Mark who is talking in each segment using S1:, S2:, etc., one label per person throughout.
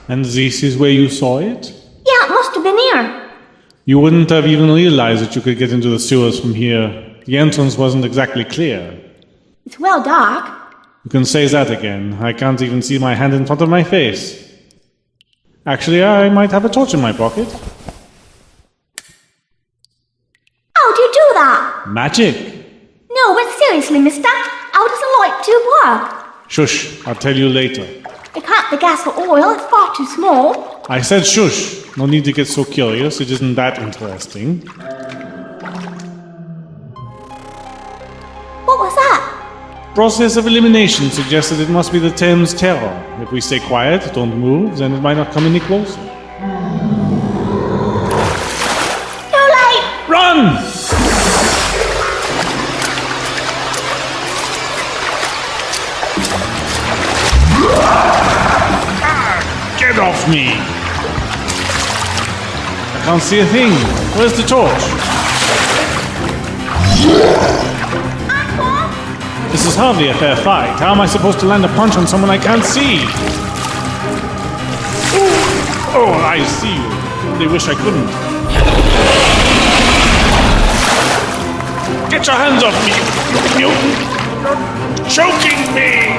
S1: And this is where you saw it?
S2: Yeah, it must have been here.
S1: You wouldn't have even realized that you could get into the sewers from here. The entrance wasn't exactly clear.
S2: It's well dark.
S1: You can say that again. I can't even see my hand in front of my face. Actually, I might have a torch in my pocket.
S2: How do you do that?
S1: Magic!
S2: No, but seriously, mister, how does a light tube work?
S1: Shush, I'll tell you later.
S2: It can't be gas or oil, it's far too small.
S1: I said shush. No need to get so curious, it isn't that interesting.
S2: What was that?
S1: Process of elimination suggests that it must be the Thames Terror. If we stay quiet, don't move, then it might not come any closer.
S2: Too late!
S1: Run! Get off me! I can't see a thing. Where's the torch?
S2: Antoine?
S1: This is hardly a fair fight. How am I supposed to land a punch on someone I can't see? Oh, I see you. Only wish I couldn't. Get your hands off me! You're choking me!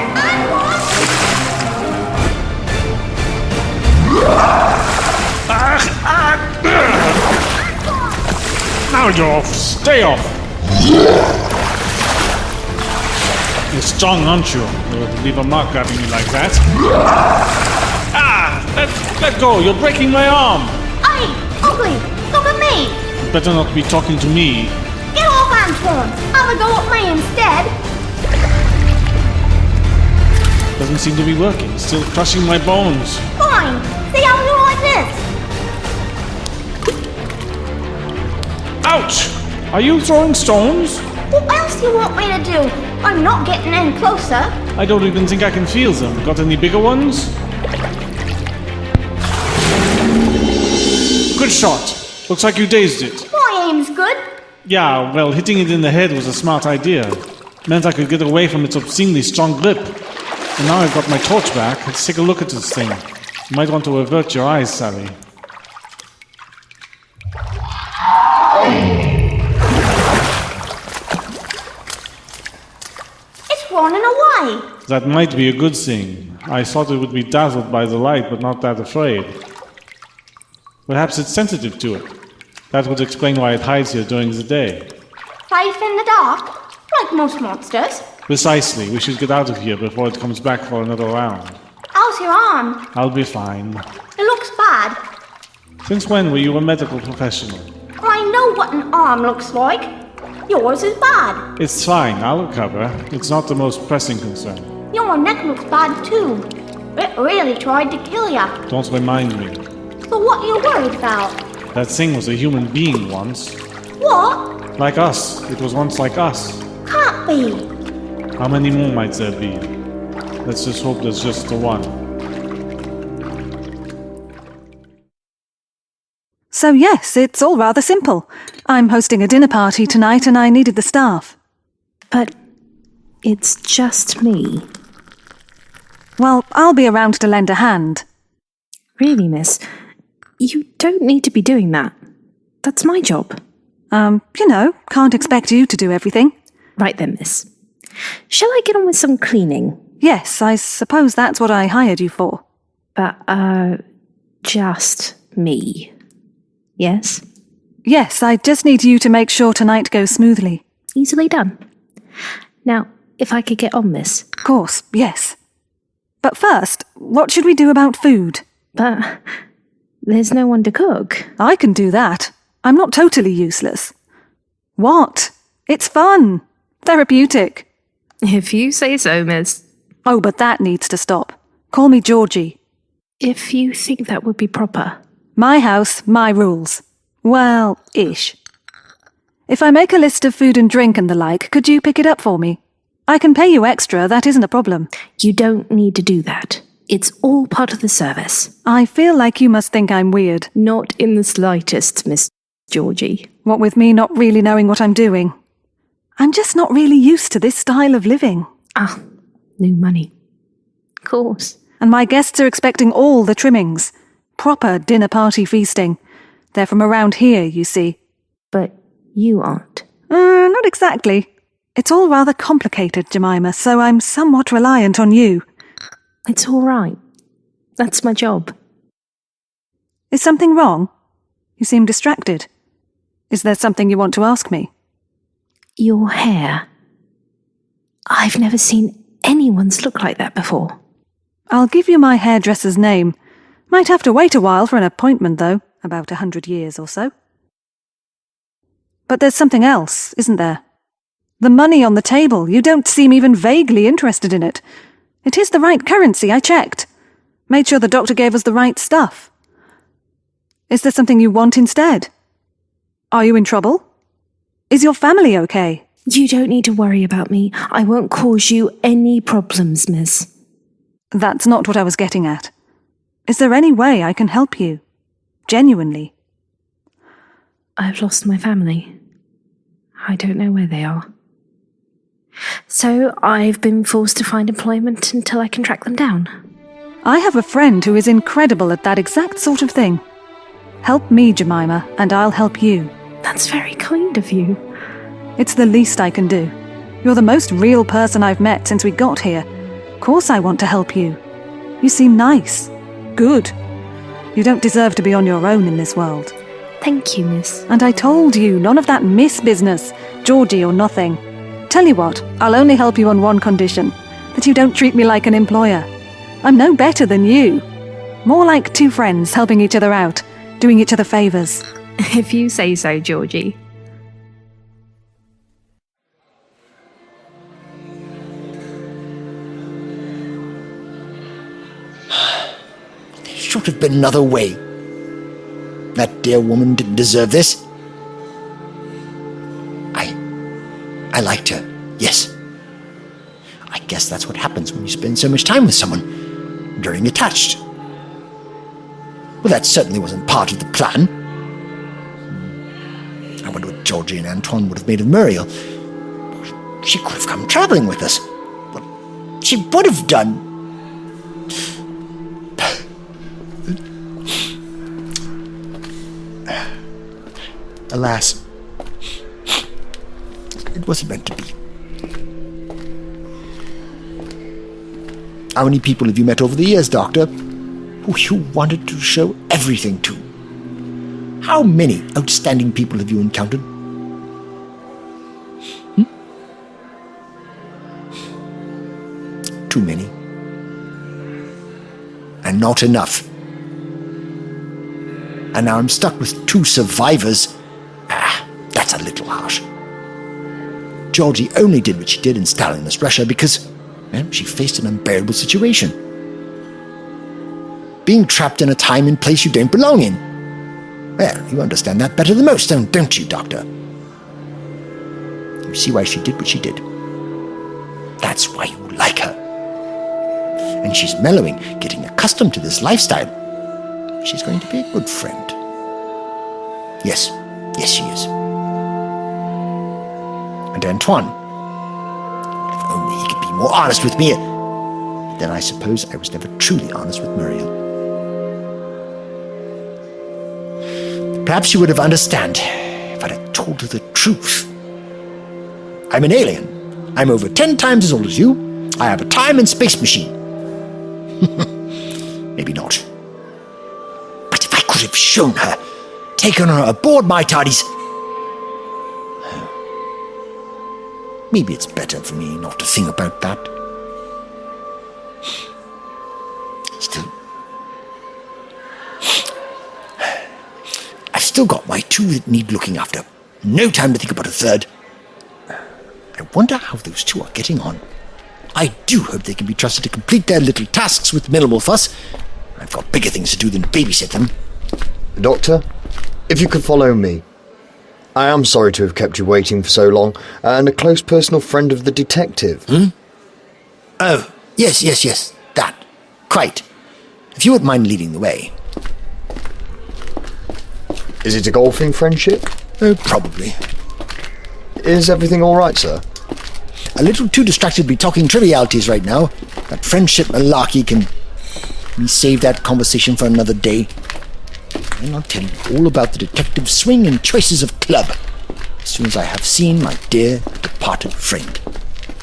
S1: Now you're off. Stay off. You're strong, aren't you? You'll leave a mark grabbing me like that. Let go. You're breaking my arm.
S2: Hey, ugly, look at me.
S1: You better not be talking to me.
S2: Get off, Antoine. Have a go at me instead.
S1: Doesn't seem to be working. It's still crushing my bones.
S2: Fine. See how you like this?
S1: Ouch! Are you throwing stones?
S2: What else do you want me to do? I'm not getting any closer.
S1: I don't even think I can feel them. Got any bigger ones? Good shot. Looks like you dazed it.
S2: My aim's good.
S1: Yeah, well, hitting it in the head was a smart idea. Meant I could get away from its obscenely strong grip. And now I've got my torch back. Let's take a look at this thing. You might want to avert your eyes, Sally.
S2: It's running away.
S1: That might be a good thing. I thought it would be dazzled by the light, but not that afraid. Perhaps it's sensitive to it. That would explain why it hides here during the day.
S2: Safe in the dark, like most monsters.
S1: Precisely. We should get out of here before it comes back for another round.
S2: How's your arm?
S1: I'll be fine.
S2: It looks bad.
S1: Since when were you a medical professional?
S2: I know what an arm looks like. Yours is bad.
S1: It's fine. I'll recover. It's not the most pressing concern.
S2: Your neck looks bad too. It really tried to kill ya.
S1: Don't remind me.
S2: So what are you worried about?
S1: That thing was a human being once.
S2: What?
S1: Like us. It was once like us.
S2: Can't be.
S1: How many more might there be? Let's just hope there's just the one.
S3: So yes, it's all rather simple. I'm hosting a dinner party tonight and I needed the staff.
S4: But it's just me.
S3: Well, I'll be around to lend a hand.
S4: Really, miss? You don't need to be doing that. That's my job.
S3: Can't expect you to do everything.
S4: Right then, miss. Shall I get on with some cleaning?
S3: Yes, I suppose that's what I hired you for.
S4: But, just me. Yes?
S3: Yes, I just need you to make sure tonight goes smoothly.
S4: Easily done. Now, if I could get on, miss.
S3: Of course, yes. But first, what should we do about food?
S4: But there's no one to cook.
S3: I can do that. I'm not totally useless. What? It's fun. Therapeutic.
S4: If you say so, miss.
S3: Oh, but that needs to stop. Call me Georgie.
S4: If you think that would be proper.
S3: My house, my rules. Well, ish. If I make a list of food and drink and the like, could you pick it up for me? I can pay you extra, that isn't a problem.
S4: You don't need to do that. It's all part of the service.
S3: I feel like you must think I'm weird.
S4: Not in the slightest, Miss Georgie.
S3: What with me not really knowing what I'm doing. I'm just not really used to this style of living.
S4: Ah, new money. Of course.
S3: And my guests are expecting all the trimmings. Proper dinner party feasting. They're from around here, you see.
S4: But you aren't.
S3: Not exactly. It's all rather complicated, Jemima, so I'm somewhat reliant on you.
S4: It's all right. That's my job.
S3: Is something wrong? You seem distracted. Is there something you want to ask me?
S4: Your hair. I've never seen anyone's look like that before.
S3: I'll give you my hairdresser's name. Might have to wait a while for an appointment, though. About 100 years or so. But there's something else, isn't there? The money on the table. You don't seem even vaguely interested in it. It is the right currency, I checked. Made sure the doctor gave us the right stuff. Is there something you want instead? Are you in trouble? Is your family okay?
S4: You don't need to worry about me. I won't cause you any problems, miss.
S3: That's not what I was getting at. Is there any way I can help you? Genuinely.
S4: I've lost my family. I don't know where they are. So I've been forced to find employment until I can track them down.
S3: I have a friend who is incredible at that exact sort of thing. Help me, Jemima, and I'll help you.
S4: That's very kind of you.
S3: It's the least I can do. You're the most real person I've met since we got here. Of course I want to help you. You seem nice. Good. You don't deserve to be on your own in this world.
S4: Thank you, miss.
S3: And I told you, none of that miss business. Georgie or nothing. Tell you what, I'll only help you on one condition. That you don't treat me like an employer. I'm no better than you. More like two friends helping each other out. Doing each other favours.
S4: If you say so, Georgie.
S5: There should have been another way. That dear woman didn't deserve this. I liked her, yes. I guess that's what happens when you spend so much time with someone. You're attached. Well, that certainly wasn't part of the plan. I wonder what Georgie and Antoine would have made of Muriel. She could have come travelling with us. What she would have done. Alas, it wasn't meant to be. How many people have you met over the years, Doctor, who you wanted to show everything to? How many outstanding people have you encountered? Too many. And not enough. And now I'm stuck with two survivors. That's a little harsh. Georgie only did what she did in Stalinist Russia because, well, she faced an unbearable situation. Being trapped in a time and place you don't belong in. Well, you understand that better than most, don't you, Doctor? You see why she did what she did. That's why you like her. And she's mellowing, getting accustomed to this lifestyle. She's going to be a good friend. Yes, she is. And Antoine, if only he could be more honest with me. Then I suppose I was never truly honest with Muriel. Perhaps you would have understood if I'd have told her the truth. I'm an alien. I'm over 10 times as old as you. I have a time and space machine. Maybe not. But if I could have shown her, taken her aboard my TARDIS... Maybe it's better for me not to think about that. Still... I've still got my two that need looking after. No time to think about a third. I wonder how those two are getting on. I do hope they can be trusted to complete their little tasks with minimal fuss. I've got bigger things to do than babysit them.
S6: Doctor, if you could follow me. I am sorry to have kept you waiting for so long, and a close personal friend of the detective.
S5: Oh, yes, that. Quite. If you wouldn't mind leading the way.
S6: Is it a golfing friendship?
S5: Oh, probably.
S6: Is everything all right, sir?
S5: A little too distracted to be talking trivialities right now. That friendship malarkey can Let me save that conversation for another day. And I'll tell you all about the detective's swing and choices of club as soon as I have seen my dear departed friend.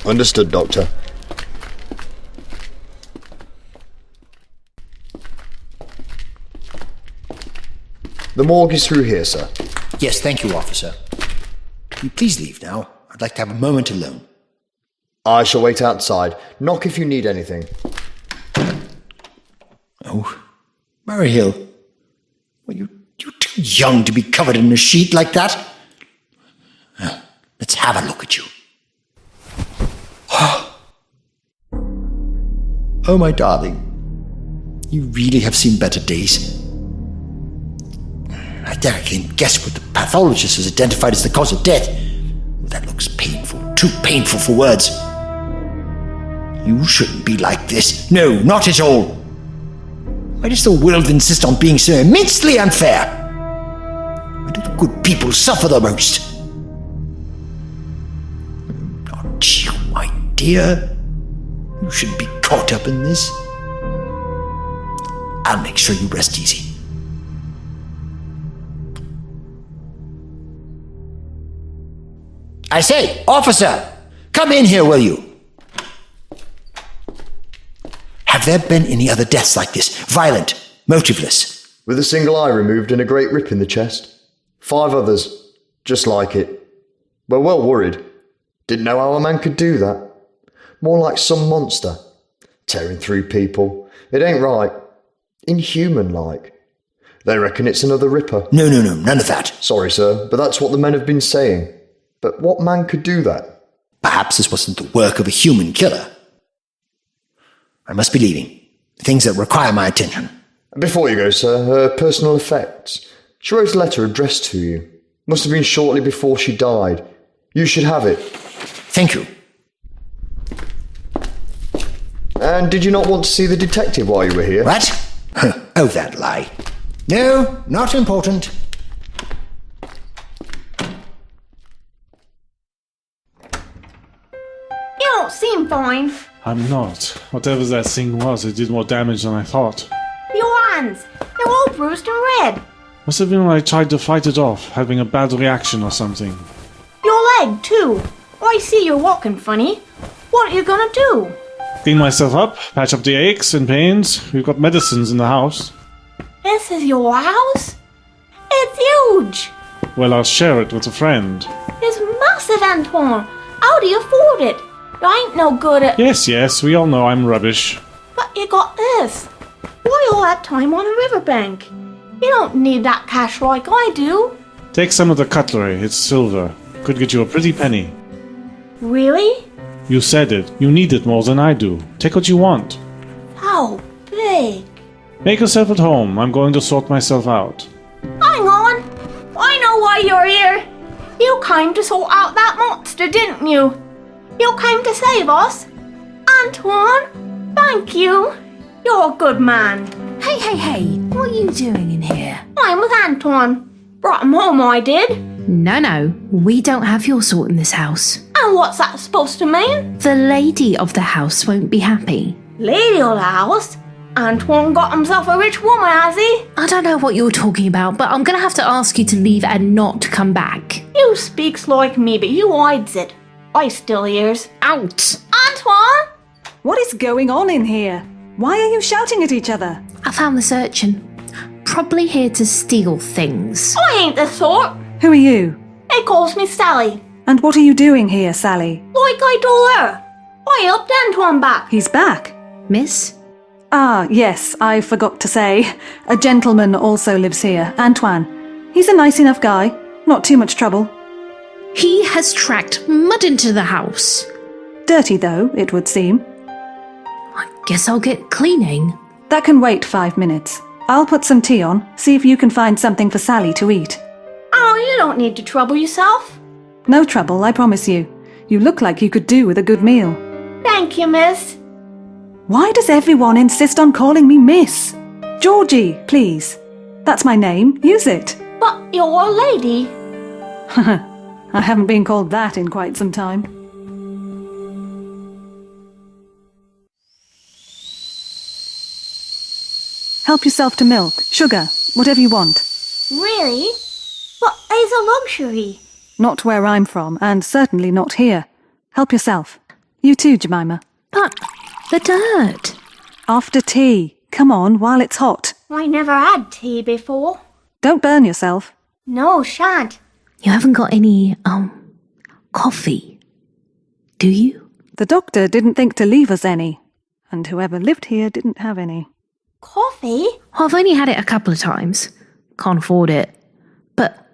S6: Understood, Doctor. The morgue is through here, sir.
S5: Yes, thank you, officer. Can you please leave now? I'd like to have a moment alone.
S6: I shall wait outside. Knock if you need anything.
S5: Oh, Murray Hill. Well, you're too young to be covered in a sheet like that. Well, let's have a look at you. Oh, my darling. You really have seen better days. I dare I can guess what the pathologist has identified as the cause of death. That looks painful, too painful for words. You shouldn't be like this. No, not at all. Why does the world insist on being so immensely unfair? Why do the good people suffer the most? Not you, my dear. You shouldn't be caught up in this. I'll make sure you rest easy. I say, officer, come in here, will you? Have there been any other deaths like this? Violent, motiveless?
S6: With a single eye removed and a great rip in the chest. 5 others, just like it. We're well worried. Didn't know how a man could do that. More like some monster. Tearing through people. It ain't right. Inhuman-like. They reckon it's another ripper.
S5: No, none of that.
S6: Sorry, sir, but that's what the men have been saying. But what man could do that?
S5: Perhaps this wasn't the work of a human killer. I must be leaving. Things that require my attention.
S6: Before you go, sir, her personal effects. She wrote a letter addressed to you. Must have been shortly before she died. You should have it.
S5: Thank you.
S6: And did you not want to see the detective while you were here?
S5: What? Oh, that lie. No, not important.
S2: You don't seem fine.
S1: I'm not. Whatever that thing was, it did more damage than I thought.
S2: Your hands, they're all bruised and red.
S1: Must have been when I tried to fight it off, having a bad reaction or something.
S2: Your leg, too. I see you're walking funny. What are you gonna do?
S1: Clean myself up, patch up the aches and pains. We've got medicines in the house.
S2: This is your house? It's huge.
S1: Well, I'll share it with a friend.
S2: It's massive, Antoine. How do you afford it? You ain't no good at...
S1: Yes, we all know I'm rubbish.
S2: But you got this. Why all that time on a riverbank? You don't need that cash like I do.
S1: Take some of the cutlery, it's silver. Could get you a pretty penny.
S2: Really?
S1: You said it. You need it more than I do. Take what you want.
S2: How big?
S1: Make yourself at home. I'm going to sort myself out.
S2: Hang on. I know why you're here. You came to sort out that monster, didn't you? You came to save us. Antoine, thank you. You're a good man.
S4: Hey, what are you doing in here?
S2: I'm with Antoine. Brought him home, I did.
S4: No, we don't have your sort in this house.
S2: And what's that supposed to mean?
S4: The lady of the house won't be happy.
S2: Lady of the house? Antoine got himself a rich woman, has he?
S4: I don't know what you're talking about, but I'm going to have to ask you to leave and not come back.
S2: You speaks like me, but you hides it. I still hears.
S4: Out!
S2: Antoine!
S3: What is going on in here? Why are you shouting at each other?
S4: I found this urchin. Probably here to steal things.
S2: I ain't the sort.
S3: Who are you?
S2: They calls me Sally.
S3: And what are you doing here, Sally?
S2: Like I told her. I helped Antoine back.
S3: He's back.
S4: Miss?
S3: Ah, yes, I forgot to say. A gentleman also lives here, Antoine. He's a nice enough guy. Not too much trouble.
S4: He has tracked mud into the house.
S3: Dirty, though, it would seem.
S4: I guess I'll get cleaning.
S3: That can wait 5 minutes. I'll put some tea on, see if you can find something for Sally to eat.
S2: Oh, you don't need to trouble yourself.
S3: No trouble, I promise you. You look like you could do with a good meal.
S2: Thank you, miss.
S3: Why does everyone insist on calling me Miss? Georgie, please. That's my name. Use it.
S2: But you're a lady.
S3: I haven't been called that in quite some time. Help yourself to milk, sugar, whatever you want.
S2: Really? But it's a luxury.
S3: Not where I'm from, and certainly not here. Help yourself. You too, Jemima.
S4: But the dirt.
S3: After tea. Come on, while it's hot.
S2: I never had tea before.
S3: Don't burn yourself.
S2: No, shan't.
S4: You haven't got any, coffee, do you?
S3: The doctor didn't think to leave us any, and whoever lived here didn't have any.
S2: Coffee?
S4: Well, I've only had it a couple of times. Can't afford it. But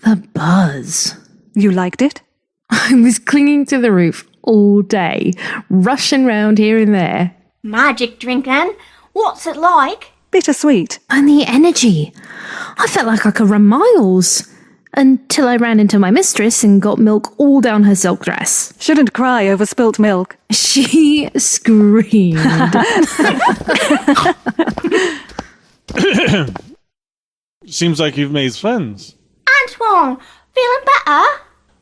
S4: the buzz.
S3: You liked it?
S4: I was clinging to the roof all day, rushing round here and there.
S2: Magic drink then. What's it like?
S3: Bittersweet.
S4: And the energy. I felt like I could run miles. Until I ran into my mistress and got milk all down her silk dress.
S3: Shouldn't cry over spilt milk.
S4: She screamed.
S1: Seems like you've made friends.
S2: Antoine, feeling better?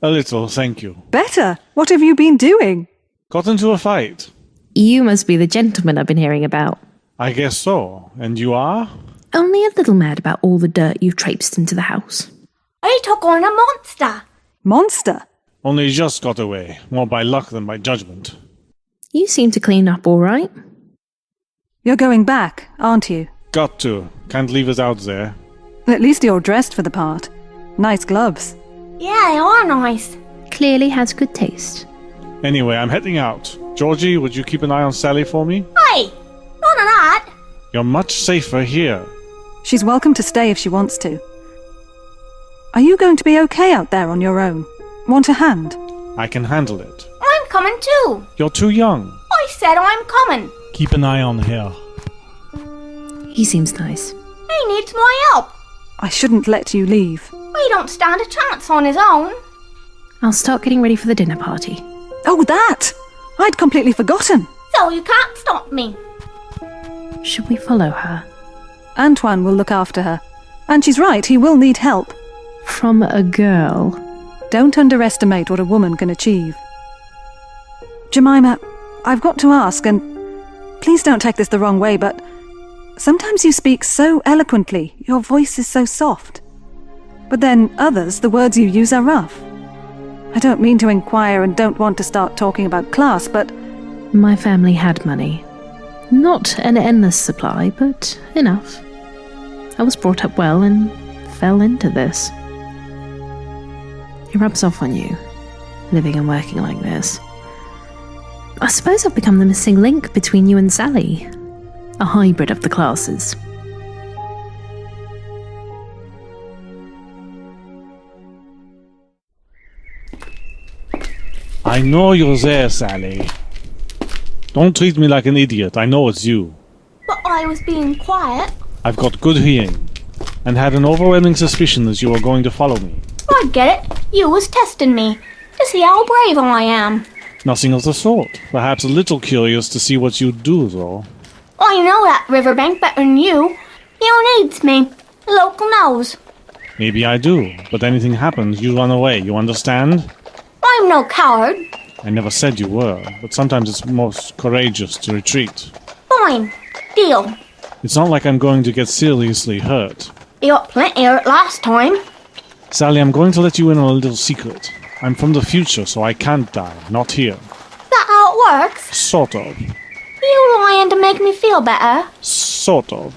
S1: A little, thank you.
S3: Better? What have you been doing?
S1: Got into a fight.
S4: You must be the gentleman I've been hearing about.
S1: I guess so. And you are?
S4: Only a little mad about all the dirt you've traipsed into the house.
S2: I took on a monster.
S3: Monster?
S1: Only just got away. More by luck than by judgment.
S4: You seem to clean up all right.
S3: You're going back, aren't you?
S1: Got to. Can't leave us out there.
S3: At least you're dressed for the part. Nice gloves.
S2: Yeah, they are nice.
S4: Clearly has good taste.
S1: Anyway, I'm heading out. Georgie, would you keep an eye on Sally for me?
S2: Hey, none of that.
S1: You're much safer here.
S3: She's welcome to stay if she wants to. Are you going to be okay out there on your own? Want a hand?
S1: I can handle it.
S2: I'm coming too.
S1: You're too young.
S2: I said I'm coming.
S1: Keep an eye on her.
S4: He seems nice.
S2: He needs my help.
S3: I shouldn't let you leave.
S2: He don't stand a chance on his own.
S4: I'll start getting ready for the dinner party.
S3: Oh, that! I'd completely forgotten.
S2: So you can't stop me.
S4: Should we follow her?
S3: Antoine will look after her. And she's right, he will need help.
S4: From a girl.
S3: Don't underestimate what a woman can achieve. Jemima, I've got to ask, and please don't take this the wrong way, but sometimes you speak so eloquently, your voice is so soft. But then others, the words you use are rough. I don't mean to inquire and don't want to start talking about class, but
S4: My family had money. Not an endless supply, but enough. I was brought up well and fell into this. It rubs off on you, living and working like this. I suppose I've become the missing link between you and Sally. A hybrid of the classes.
S1: I know you're there, Sally. Don't treat me like an idiot. I know it's you.
S2: But I was being quiet.
S1: I've got good hearing, and had an overwhelming suspicion that you were going to follow me.
S2: I get it. You was testing me to see how brave I am.
S1: Nothing of the sort. Perhaps a little curious to see what you'd do, though.
S2: I know that riverbank better than you. You needs me. The local knows.
S1: Maybe I do, but anything happens, you run away, you understand?
S2: I'm no coward.
S1: I never said you were, but sometimes it's most courageous to retreat.
S2: Fine. Deal.
S1: It's not like I'm going to get seriously hurt.
S2: You got plenty hurt last time.
S1: Sally, I'm going to let you in on a little secret. I'm from the future, so I can't die. Not here.
S2: That how it works?
S1: Sort of.
S2: You lying to make me feel better?
S1: Sort of.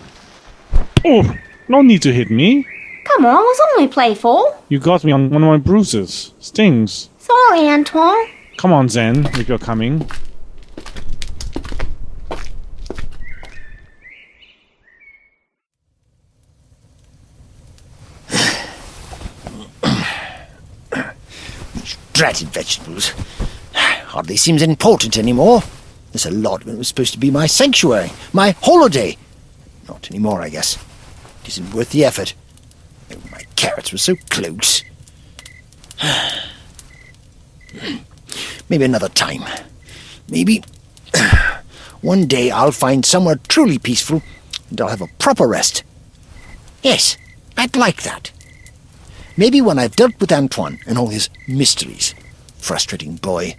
S1: Oh, no need to hit me.
S2: Come on, I was only playful.
S1: You got me on one of my bruises. Stings.
S2: Sorry, Antoine.
S1: Come on, Zen, if you're coming.
S5: Dratted vegetables. Hardly seems important anymore. This allotment was supposed to be my sanctuary, my holiday. Not anymore, I guess. It isn't worth the effort. Oh, my carrots were so close. Maybe another time. Maybe one day I'll find somewhere truly peaceful and I'll have a proper rest. Yes, I'd like that. Maybe when I've dealt with Antoine and all his mysteries. Frustrating boy.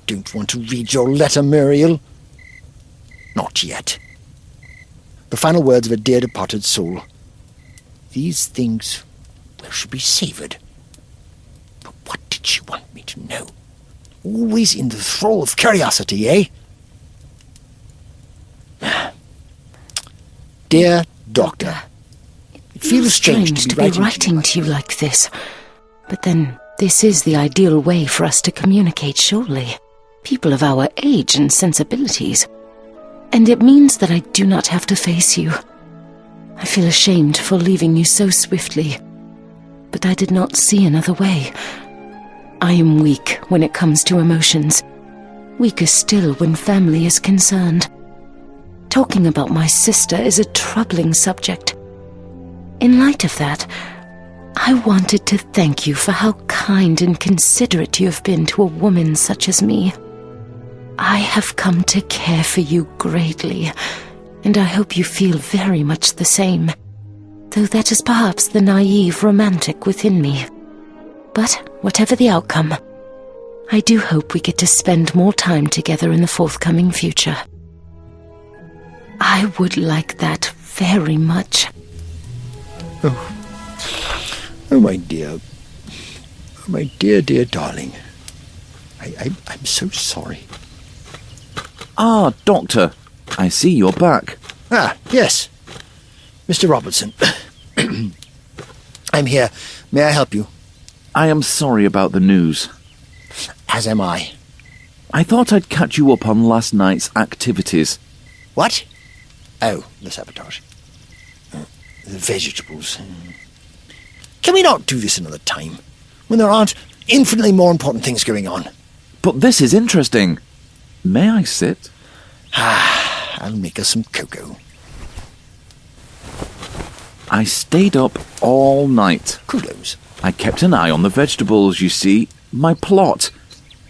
S5: don't want to read your letter, Muriel. Not yet. The final words of a dear departed soul. These things, well, should be savoured. But what did she want me to know? Always in the thrall of curiosity, eh? Dear Doctor, it feels strange to be writing
S7: to you like this. But then, this is the ideal way for us to communicate, surely. People of our age and sensibilities. And it means that I do not have to face you. I feel ashamed for leaving you so swiftly. But I did not see another way. I am weak when it comes to emotions. Weaker still when family is concerned. Talking about my sister is a troubling subject. In light of that, I wanted to thank you for how kind and considerate you have been to a woman such as me. I have come to care for you greatly, and I hope you feel very much the same, though that is perhaps the naive romantic within me. But whatever the outcome, I do hope we get to spend more time together in the forthcoming future. I would like that very much.
S5: Oh, my dear. Oh, my dear, dear darling. I'm so sorry.
S8: Ah, Doctor. I see you're back.
S5: Ah, yes. Mr. Robertson. I'm here. May I help you?
S8: I am sorry about the news.
S5: As am I.
S8: I thought I'd catch you up on last night's activities.
S5: What? Oh, the sabotage. The vegetables. Can we not do this another time, when there aren't infinitely more important things going on?
S8: But this is interesting. May I sit?
S5: I'll make us some cocoa.
S8: I stayed up all night.
S5: Kudos.
S8: I kept an eye on the vegetables, you see. My plot.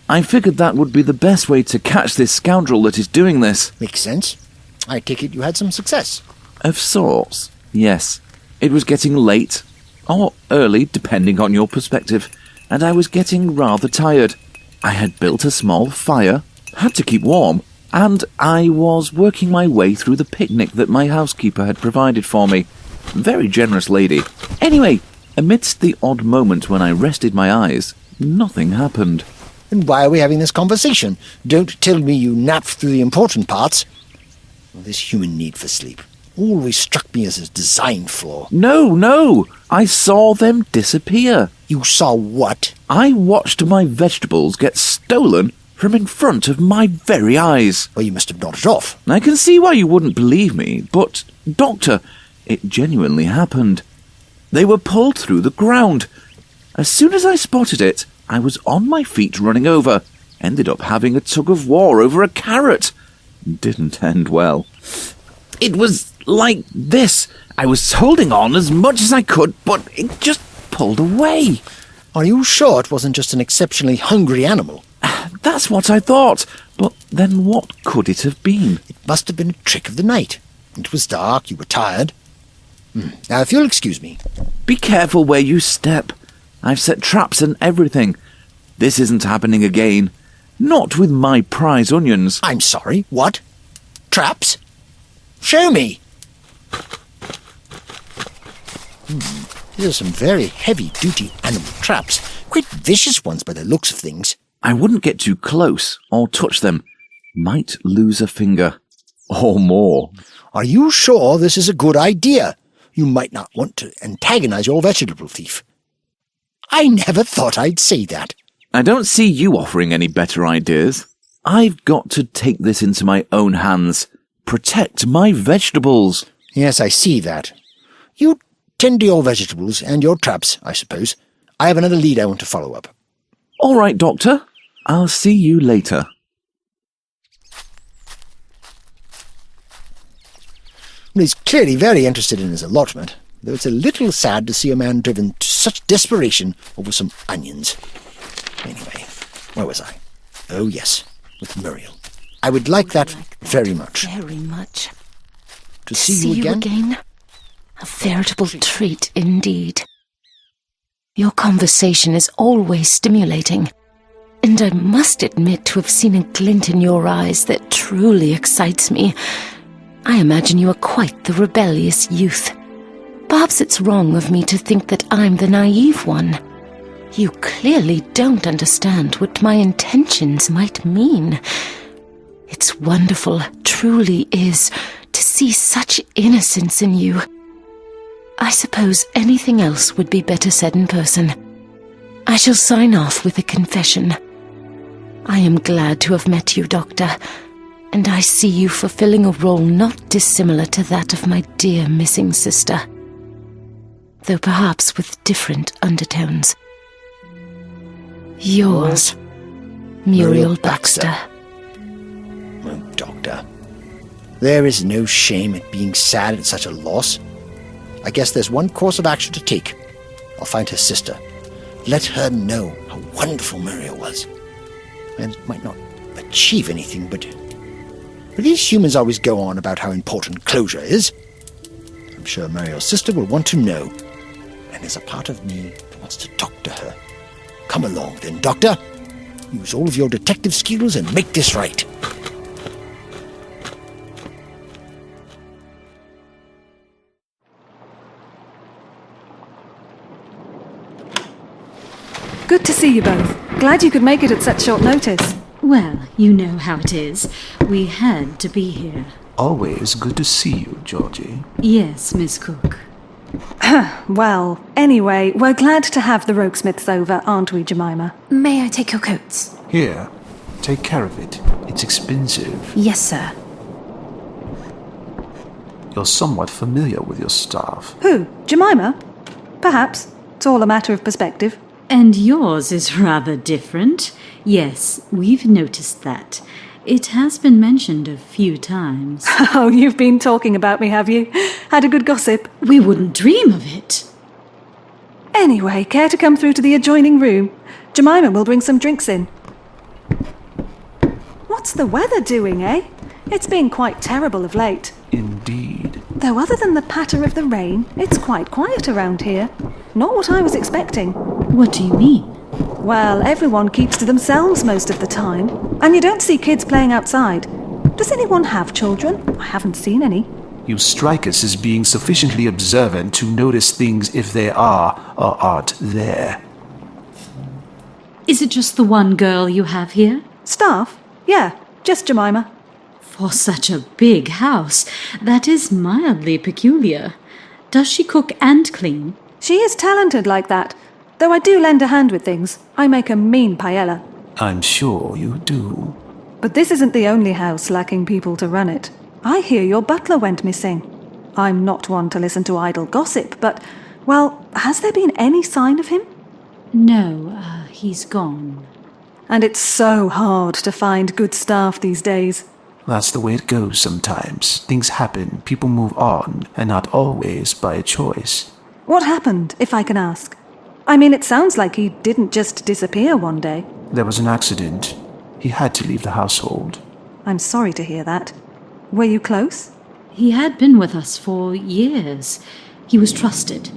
S8: I figured that would be the best way to catch this scoundrel that is doing this.
S5: Makes sense. I take it you had some success.
S8: Of sorts, yes. It was getting late, or early, depending on your perspective, and I was getting rather tired. I had built a small fire, had to keep warm, and I was working my way through the picnic that my housekeeper had provided for me. Very generous lady. Anyway, amidst the odd moment when I rested my eyes, nothing happened.
S5: And why are we having this conversation? Don't tell me you napped through the important parts. Well, this human need for sleep always struck me as a design flaw.
S8: No, I saw them disappear.
S5: You saw what?
S8: I watched my vegetables get stolen from in front of my very eyes.
S5: Well, you must have nodded off.
S8: I can see why you wouldn't believe me, but, Doctor, it genuinely happened. They were pulled through the ground. As soon as I spotted it, I was on my feet running over. Ended up having a tug-of-war over a carrot. Didn't end well. It was like this. I was holding on as much as I could, but it just pulled away.
S5: Are you sure it wasn't just an exceptionally hungry animal?
S8: That's what I thought. But then what could it have been?
S5: It must have been a trick of the night. It was dark, you were tired. Now, if you'll excuse me.
S8: Be careful where you step. I've set traps and everything. This isn't happening again. Not with my prize onions.
S5: I'm sorry, what? Traps? Show me! These are some very heavy-duty animal traps. Quite vicious ones by the looks of things.
S8: I wouldn't get too close or touch them. Might lose a finger. Or more.
S5: Are you sure this is a good idea? You might not want to antagonize your vegetable thief. I never thought I'd say that.
S8: I don't see you offering any better ideas. I've got to take this into my own hands. Protect my vegetables.
S5: Yes, I see that. You tend to your vegetables and your traps, I suppose. I have another lead I want to follow up.
S8: All right, Doctor. I'll see you later.
S5: Well, he's clearly very interested in his allotment, though it's a little sad to see a man driven to such desperation over some onions. Anyway, where was I? Oh, yes, with Muriel. I would like that very much.
S7: Very much.
S5: To see you again?
S7: A veritable treat indeed. Your conversation is always stimulating. and I must admit to have seen a glint in your eyes that truly excites me. I imagine you are quite the rebellious youth. Perhaps it's wrong of me to think that I'm the naive one. You clearly don't understand what my intentions might mean. It's wonderful, truly is, to see such innocence in you. I suppose anything else would be better said in person. I shall sign off with a confession. I am glad to have met you, Doctor, and I see you fulfilling a role not dissimilar to that of my dear missing sister, though perhaps with different undertones. Yours, Muriel Baxter.
S5: Oh, Doctor, there is no shame at being sad at such a loss. I guess there's one course of action to take. I'll find her sister. Let her know how wonderful Muriel was. And it might not achieve anything, but these humans always go on about how important closure is. I'm sure Muriel's sister will want to know. And there's a part of me that wants to talk to her. Come along then, Doctor. Use all of your detective skills and make this right.
S3: Good to see you both. Glad you could make it at such short notice.
S9: Well, you know how it is. We had to be here.
S10: Always good to see you, Georgie.
S9: Yes, Miss Cook.
S3: Well, anyway, we're glad to have the Roguesmiths over, aren't we, Jemima?
S4: May I take your coats?
S10: Here, take care of it. It's expensive.
S4: Yes, sir.
S10: You're somewhat familiar with your staff.
S3: Who? Jemima? Perhaps. It's all a matter of perspective.
S9: And yours is rather different. Yes, we've noticed that. It has been mentioned a few times.
S3: Oh, you've been talking about me, have you? Had a good gossip?
S9: We wouldn't dream of it.
S3: Anyway, care to come through to the adjoining room? Jemima will bring some drinks in. What's the weather doing, eh? It's been quite terrible of late.
S10: Indeed.
S3: Though other than the patter of the rain, it's quite quiet around here. Not what I was expecting.
S9: What do you mean?
S3: Well, everyone keeps to themselves most of the time, and you don't see kids playing outside. Does anyone have children? I haven't seen any.
S10: You strike us as being sufficiently observant to notice things if they are or aren't there.
S9: Is it just the one girl you have here?
S3: Staff? Yeah, just Jemima.
S9: For such a big house, that is mildly peculiar. Does she cook and clean?
S3: She is talented like that, though I do lend a hand with things. I make a mean paella.
S10: I'm sure you do.
S3: But this isn't the only house lacking people to run it. I hear your butler went missing. I'm not one to listen to idle gossip, but, well, has there been any sign of him?
S9: No, he's gone.
S3: And it's so hard to find good staff these days.
S10: That's the way it goes sometimes. Things happen, people move on, and not always by choice.
S3: What happened, if I can ask? I mean, it sounds like he didn't just disappear one day.
S10: There was an accident. He had to leave the household.
S3: I'm sorry to hear that. Were you close?
S9: He had been with us for years. He was trusted.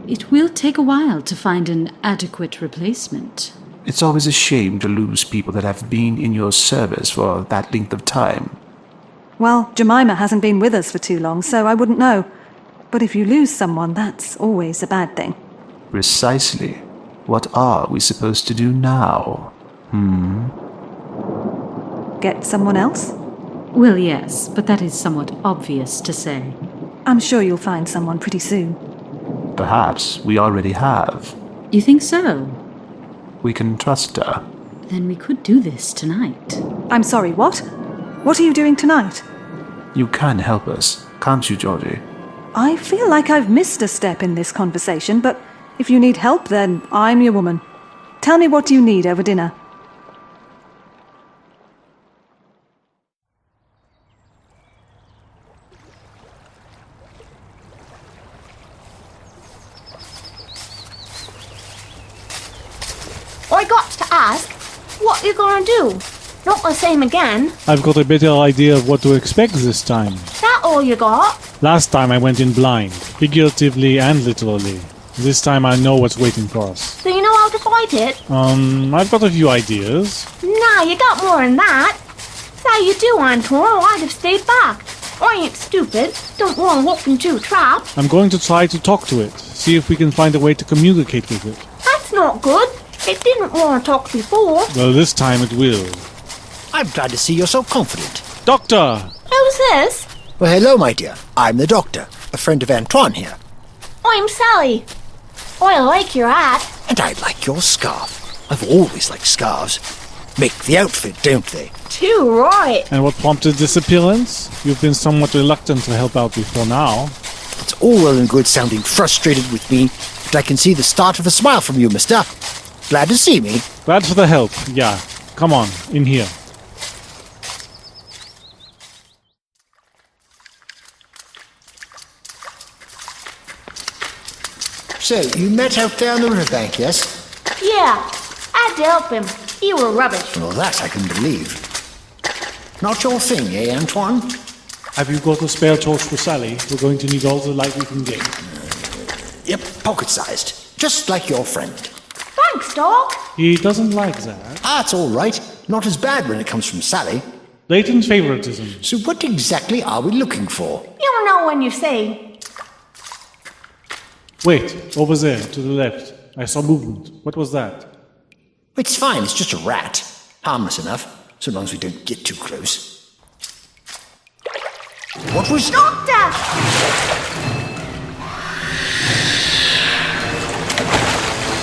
S9: It will take a while to find an adequate replacement.
S10: It's always a shame to lose people that have been in your service for that length of time.
S3: Well, Jemima hasn't been with us for too long, so I wouldn't know. But if you lose someone, that's always a bad thing.
S10: Precisely. What are we supposed to do now?
S3: Get someone else?
S9: Well, yes, but that is somewhat obvious to say.
S3: I'm sure you'll find someone pretty soon.
S10: Perhaps we already have.
S9: You think so?
S10: We can trust her.
S9: Then we could do this tonight.
S3: I'm sorry, what? What are you doing tonight?
S10: You can help us, can't you, Georgie?
S3: I feel like I've missed a step in this conversation, but if you need help, then I'm your woman. Tell me what you need over dinner.
S2: I got to ask, what you gonna do? Not the same again.
S1: I've got a better idea of what to expect this time.
S2: That all you got?
S1: Last time I went in blind, figuratively and literally. This time I know what's waiting for us.
S2: Do you know how to fight? fight it?
S1: I've got a few ideas.
S2: Nah, you got more than that. Say you do, Antoine, or I'd have stayed back. I ain't stupid. Don't want to walk into a trap.
S1: I'm going to try to talk to it, see if we can find a way to communicate with it.
S2: That's not good. It didn't want to talk before.
S1: Well, this time it will.
S5: I'm glad to see you're so confident.
S1: Doctor!
S2: Who's this?
S5: Well, hello, my dear. I'm the doctor, a friend of Antoine here.
S2: I'm Sally. I like your hat.
S5: And I like your scarf. I've always liked scarves. Make the outfit, don't they?
S2: Too right.
S1: And what prompted this appearance? You've been somewhat reluctant to help out before now.
S5: It's all well and good sounding frustrated with me, but I can see the start of a smile from you, mister. Glad to see me.
S1: Glad for the help, yeah. Come on, in here.
S5: So, you met out there on the riverbank, yes?
S2: Yeah, I had to help him. You were rubbish.
S5: Well, that I can believe. Not your thing, eh, Antoine?
S1: Have you got a spare torch for Sally? We're going to need all the light we can get.
S5: Yep, pocket-sized. Just like your friend.
S2: Thanks, Doc.
S1: He doesn't like that.
S5: Ah, it's all right. Not as bad when it comes from Sally.
S1: Latent favoritism.
S5: So what exactly are we looking for?
S2: You'll know when you see.
S1: Wait, over there, to the left. I saw movement. What was that?
S5: It's fine, it's just a rat. Harmless enough, so long as we don't get too close. What was...
S2: Doctor!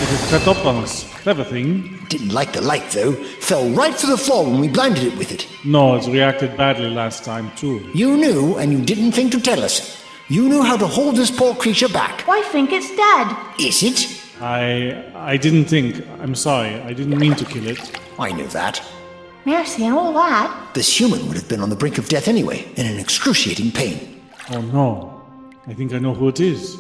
S1: It had crept up on us. Clever thing.
S5: Didn't like the light, though. Fell right to the floor when we blinded it with it.
S1: No, it's reacted badly last time, too.
S5: You knew, and you didn't think to tell us. You knew how to hold this poor creature back.
S2: I think it's dead.
S5: Is it?
S1: I didn't think. I'm sorry. I didn't mean to kill it.
S5: I knew that.
S2: Mercy and all that.
S5: This human would have been on the brink of death anyway, in an excruciating pain.
S1: Oh no. I think I know who it is.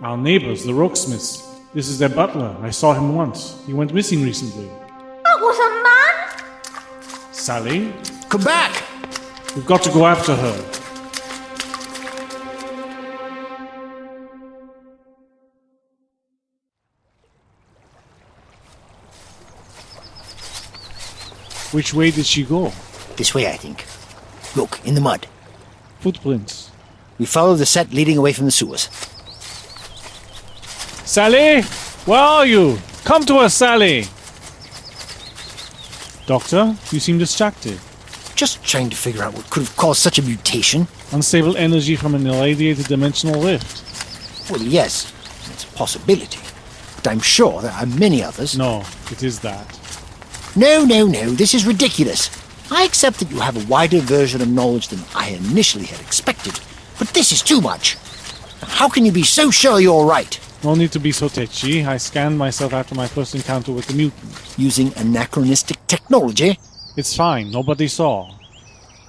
S1: Our neighbours, the Rocksmiths. This is their butler. I saw him once. He went missing recently.
S2: That was a man?
S1: Sally?
S5: Come back!
S1: We've got to go after her. Which way did she go?
S5: This way, I think. Look, in the mud.
S1: Footprints.
S5: We follow the set leading away from the sewers.
S1: Sally? Where are you? Come to us, Sally! Doctor, you seem distracted.
S5: Just trying to figure out what could have caused such a mutation.
S1: Unstable energy from an irradiated dimensional rift.
S5: Well, yes, it's a possibility. But I'm sure there are many others.
S1: No, it is that.
S5: No, this is ridiculous. I accept that you have a wider version of knowledge than I initially had expected, but this is too much. How can you be so sure you're right?
S1: No need to be so tetchy. I scanned myself after my first encounter with the mutant.
S5: Using anachronistic technology?
S1: It's fine, nobody saw.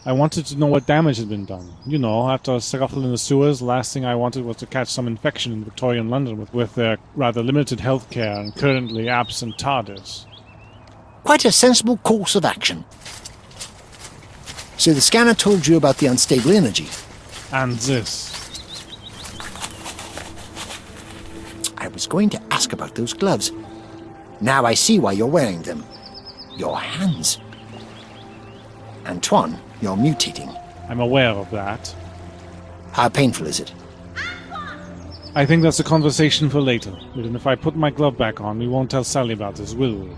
S1: I wanted to know what damage had been done. You know, after a scuffle in the sewers, the last thing I wanted was to catch some infection in Victorian London with their rather limited healthcare and currently absent TARDIS.
S5: Quite a sensible course of action. So the scanner told you about the unstable energy?
S1: And this.
S5: I was going to ask about those gloves. Now I see why you're wearing them. Your hands. Antoine, you're mutating.
S1: I'm aware of that.
S5: How painful is it?
S1: I think that's a conversation for later. Even if I put my glove back on, we won't tell Sally about this, will we?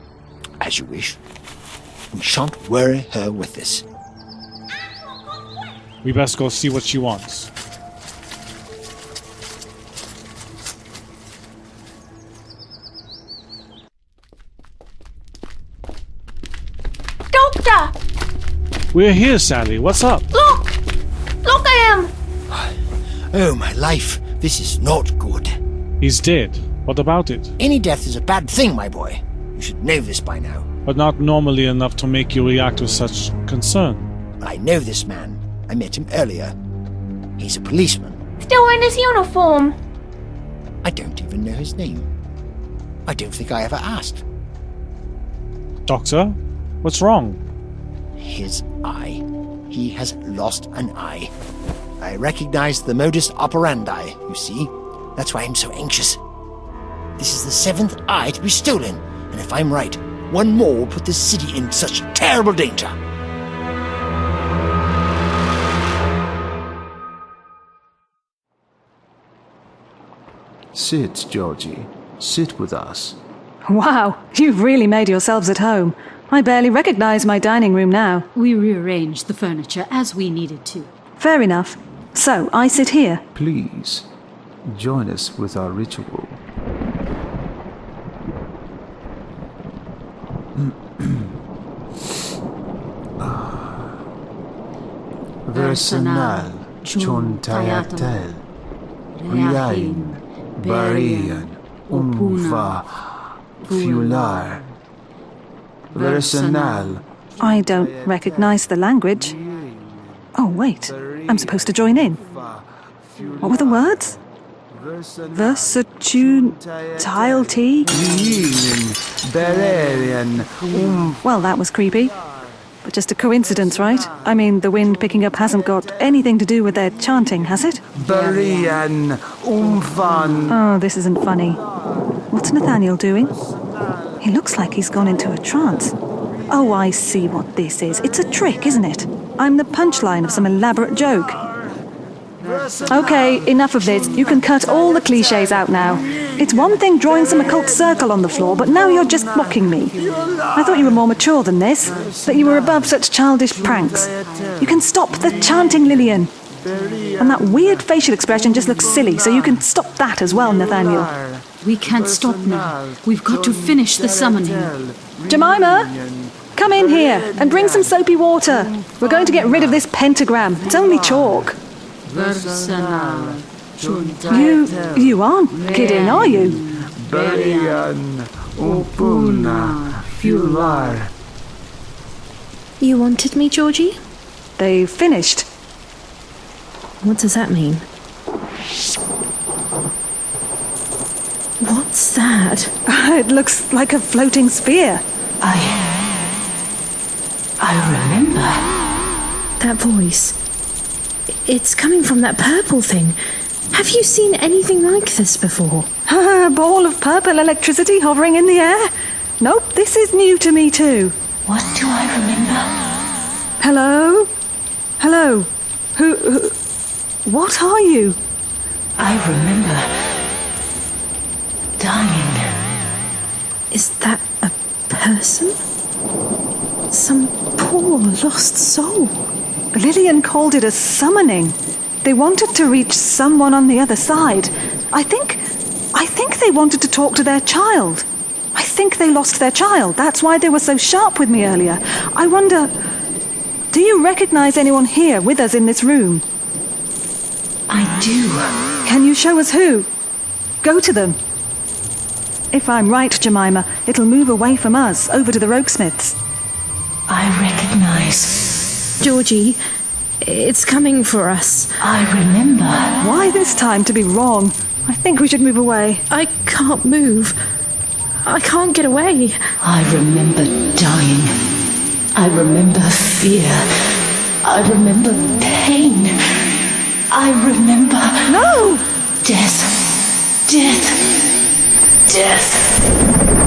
S5: As you wish. We shan't worry her with this.
S1: We best go see what she wants.
S2: Doctor!
S1: We're here, Sally. What's up?
S2: Look! Look at him!
S5: Oh, my life. This is not good.
S1: He's dead. What about it?
S5: Any death is a bad thing, my boy. You should know this by now.
S1: But not normally enough to make you react with such concern.
S5: I know this man. I met him earlier. He's a policeman.
S2: Still in his uniform.
S5: I don't even know his name. I don't think I ever asked.
S1: Doctor? What's wrong?
S5: His eye. He has lost an eye. I recognize the modus operandi, you see. That's why I'm so anxious. This is the 7th eye to be stolen. And if I'm right, one more will put this city in such terrible danger.
S10: Sit, Georgie. Sit with us.
S3: Wow, you've really made yourselves at home. I barely recognize my dining room now.
S9: We rearranged the furniture as we needed to.
S3: Fair enough. So, I sit here.
S10: Please, join us with our ritual. Versanal, Chontayatel, Riain, Barian, Umfa, Fular. Versanal.
S3: I don't recognize the language. Oh, wait. I'm supposed to join in. What were the words? Versatune tile tea? Well, that was creepy. But just a coincidence, right? I mean, the wind picking up hasn't got anything to do with their chanting, has it? Oh, this isn't funny. What's Nathaniel doing? He looks like he's gone into a trance. Oh, I see what this is. It's a trick, isn't it? I'm the punchline of some elaborate joke. Okay, enough of this. You can cut all the clichés out now. It's one thing drawing some occult circle on the floor, but now you're just mocking me. I thought you were more mature than this, that you were above such childish pranks. You can stop the chanting, Lillian. And that weird facial expression just looks silly, so you can stop that as well, Nathaniel.
S9: We can't stop now. We've got to finish the summoning.
S3: Jemima, come in here and bring some soapy water. We're going to get rid of this pentagram. It's only chalk. You aren't kidding, are you?
S4: You wanted me, Georgie?
S3: They finished.
S4: What does that mean? What's that?
S3: It looks like a floating sphere.
S7: I remember.
S4: That voice. It's coming from that purple thing. Have you seen anything like this before?
S3: A ball of purple electricity hovering in the air? Nope, this is new to me too.
S7: What do I remember?
S3: Hello? Hello? Who what are you?
S7: I remember dying.
S4: Is that a person? Some poor lost soul.
S3: Lillian called it a summoning. They wanted to reach someone on the other side. I think they wanted to talk to their child. I think they lost their child. That's why they were so sharp with me earlier. I wonder, do you recognize anyone here with us in this room?
S7: I do.
S3: Can you show us who? Go to them. If I'm right, Jemima, it'll move away from us, over to the Roguesmiths.
S7: I recognize.
S4: Georgie, it's coming for us.
S7: I remember.
S3: Why this time to be wrong? I think we should move away.
S4: I can't move. I can't get away.
S7: I remember dying. I remember fear. I remember pain. I remember...
S3: No!
S7: Death. Death. Death.